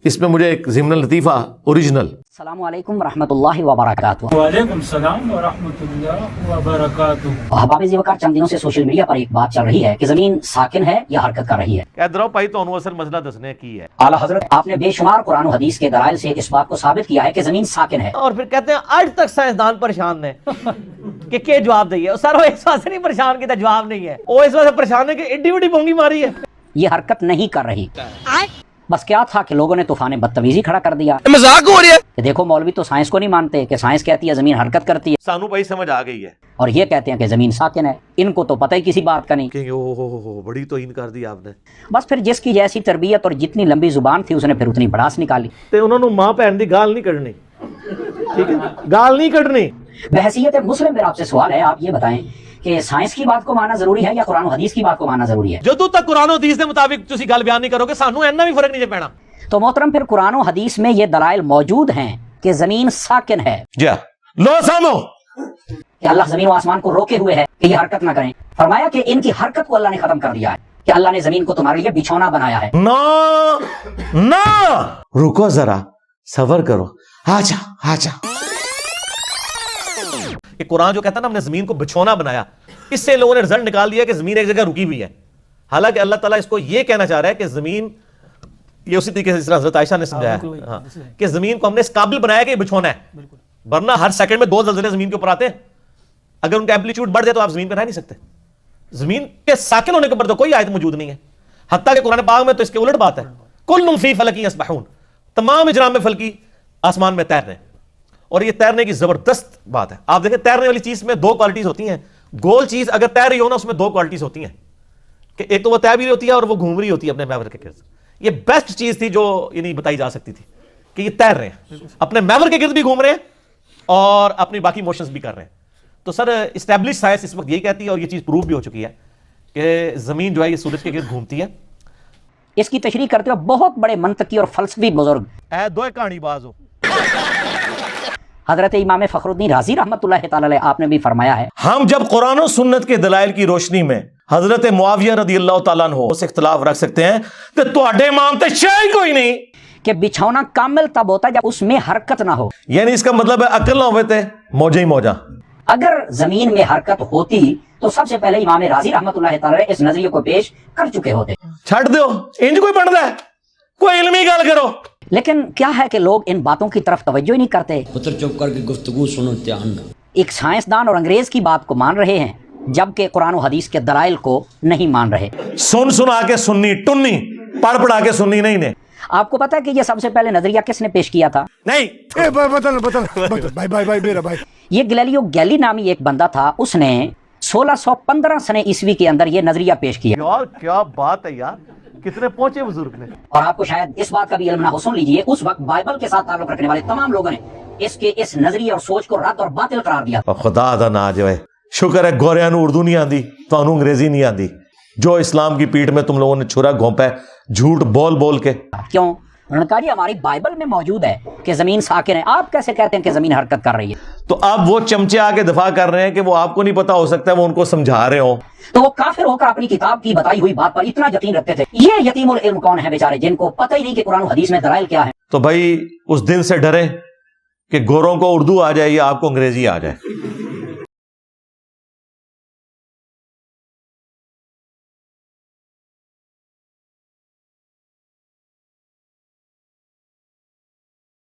اس میں مجھے ایک ضمن لطیفہ اوریجنل. السلام علیکم ورحمۃ اللہ وبرکاتہ. وعلیکم السلام ورحمۃ اللہ وبرکاتہ. احباب ذوقار، چند دنوں سے سوشل میڈیا پر ایک بات چل رہی ہے کہ زمین ساکن ہے یا حرکت کر رہی ہے. ادھر بھائی تو اصل مسئلہ دسنے کی ہے. اعلیٰ حضرت آپ نے بے شمار قرآن و حدیث کے دلائل سے اس بات کو ثابت کیا ہے کہ زمین ساکن ہے، اور پھر کہتے ہیں آج تک سائنسدان پریشان ہیں کہ کیا جواب دئیے. سر وہ اس وجہ سے نہیں پریشان کیا، جواب نہیں ہے. وہ اس وجہ سے پریشان ہے کہ ایڈی بڑی بونگی ماری ہے. یہ حرکت نہیں کر رہی. بس کیا تھا کہ لوگوں نے طوفان بدتمیزی کھڑا کر دیا. مذاق ہو رہی ہے کہ دیکھو مولوی تو سائنس کو نہیں مانتے کہ سائنس کہتی ہے زمین حرکت کرتی ہے، سانو بھائی سمجھ آ گئی ہے. اور یہ کہتے ہیں کہ زمین ساکن ہے. ان کو تو پتہ ہی کسی بات کا نہیں. کہ او بڑی توہین کر دی آپ نے. بس پھر جس کی جیسی تربیت اور جتنی لمبی زبان تھی اس نے پھر اتنی بڑاس نکالی. تے انہوں نے ماں بہن دی گال نہیں کڈنی. ٹھیک ہے، گال نہیں کڈنی. بحیثیت مسلم میرا آپ سے سوال ہے، آپ یہ بتائیں کہ سائنس کی بات کو ماننا ضروری ہے یا قرآن و حدیث کی بات کو ماننا ضروری ہے؟ جدوں تک قرآن و حدیث کے مطابق تسی گل بیان نہیں کرو گے سانو اینا بھی فرق نہیں پینا. تو محترم پھر قرآن و حدیث میں یہ دلائل موجود ہیں کہ زمین ساکن ہے. جا لو سامو کہ اللہ زمین و آسمان کو روکے ہوئے ہے کہ یہ حرکت نہ کریں. فرمایا کہ ان کی حرکت کو اللہ نے ختم کر دیا ہے، کہ اللہ نے زمین کو تمہارے لیے بچھونا بنایا ہے. نہ رکو ذرا صبر کرو. آجا آجا. کہ قرآن جو کہتا ہے نا ہم نے زمین کو بچھونا بنایا، اس سے لوگوں نے رزلٹ نکال دیا کہ زمین ایک جگہ رکی ہوئی ہے. حالانکہ اللہ تعالیٰ اس کو یہ کہنا چاہ رہا ہے کہ زمین، یہ اسی طریقے سے اس طرح حضرت عائشہ نے سمجھایا کہ زمین کو ہم نے اس قابل بنایا کہ یہ بچھونا ہے. ورنہ ہر سیکنڈ میں 2 زلزلے زمین کے اوپر آتے ہیں. اگر ان کا ایمپلیٹیوڈ بڑھ جائے تو آپ زمین پہ رہ نہیں سکتے. زمین کے ساکن ہونے کے اوپر تو کوئی آیت موجود نہیں ہے. حتیٰ کہ قرآن پاک میں تو اس کے الٹ بات ہے، کل فی فلک یسبحون، تمام اجرام میں فلکی آسمان میں تیر رہے ہیں. اور یہ تیرنے کی زبردست بات ہے. آپ دیکھیں تیرنے والی چیز میں 2 کوالٹیز ہوتی ہیں. گول چیز اگر تیر رہی ہو نا اس میں 2 کوالٹیز ہوتی ہیں، کہ ایک تو وہ تیر بھی ہوتی ہے اور وہ گھوم رہی ہوتی ہے اپنے محور کے گرد. یہ بیسٹ چیز تھی جو یعنی بتائی جا سکتی تھی کہ یہ تیر رہے ہیں، اپنے محور کے گرد بھی گھوم رہے ہیں اور اپنی باقی موشنز بھی کر رہے ہیں. تو سر اسٹیبلش سائنس اس وقت یہی کہتی ہے اور یہ چیز پروف بھی ہو چکی ہے کہ زمین جو ہے یہ سورج کے گرد گھومتی ہے. اس کی تشریح کرتے ہوئے بہت بڑے منطقی اور فلسفی بزرگ اے دو کہانی باز ہو. حضرت امام فخر الدین رازی رحمۃ اللہ تعالی علیہ آپ نے بھی فرمایا ہے، ہم جب قرآن و سنت کے دلائل کی روشنی میں حضرت معاویہ رضی اللہ تعالیٰ عنہ سے اختلاف رکھ سکتے ہیں کہ تواڈے امام تے شے کوئی نہیں. کہ بچھونا کامل تب ہوتا ہے جب اس میں حرکت نہ ہو. یعنی اس کا مطلب ہے عقل نہ ہوئے تے موجہ ہی موجہ. اگر زمین میں حرکت ہوتی تو سب سے پہلے امام رازی رحمۃ اللہ تعالی علیہ اس نظریے کو پیش کر چکے ہوتے. چھڑ دیو انج کوئی بندا ہے، کوئی علمی گل کرو. لیکن کیا ہے کہ لوگ ان باتوں کی طرف توجہ ہی نہیں کرتے. پتر چپ کر کے گفتگو سنو دھیان نہ. ایک سائنسدان اور انگریز کی بات کو مان رہے ہیں جبکہ قرآن و حدیث کے دلائل کو نہیں مان رہے. سنا کے سننی ٹنی، پڑھ پڑھا کے سننی نہیں نے. آپ کو پتا ہے کہ یہ سب سے پہلے نظریہ کس نے پیش کیا تھا؟ نہیں بھائی میرا بھائی، یہ گلیلیو گیلی نامی ایک بندہ تھا. اس نے 1615 سنہ عیسوی کے اندر یہ نظریہ پیش کیا. یار کیا بات ہے یار، کتنے پہنچے بزرگ نے. اور آپ کو شاید اس بات کا بھی علم نہ ہو، سن لیجئے، اس وقت بائبل کے ساتھ تعلق رکھنے والے تمام لوگوں نے اس نظریے اور سوچ کو رد اور باطل قرار دیا. خدا دا نا جو ہے، شکر ہے گوریاں نو اردو نہیں آندی، تو انہوں انگریزی نہیں آندی. جو اسلام کی پیٹ میں تم لوگوں نے چھرا گھونپا ہے جھوٹ بول بول کے. کیوں؟ انہوں نے کہا جی ہماری بائبل میں موجود ہے کہ زمین ساکن ہے، آپ کیسے کہتے ہیں کہ زمین حرکت کر رہی ہے؟ تو اب وہ چمچے آ کے دفاع کر رہے ہیں کہ وہ آپ کو نہیں پتا، ہو سکتا ہے وہ ان کو سمجھا رہے ہوں. تو وہ کافر ہو کر اپنی کتاب کی بتائی ہوئی بات پر اتنا یقین رکھتے تھے. یہ یتیم العلم کون ہے بیچارے جن کو پتہ ہی نہیں کہ قرآن و حدیث میں دلائل کیا ہے. تو بھائی اس دن سے ڈریں کہ گوروں کو اردو آ جائے یا آپ کو انگریزی آ جائے.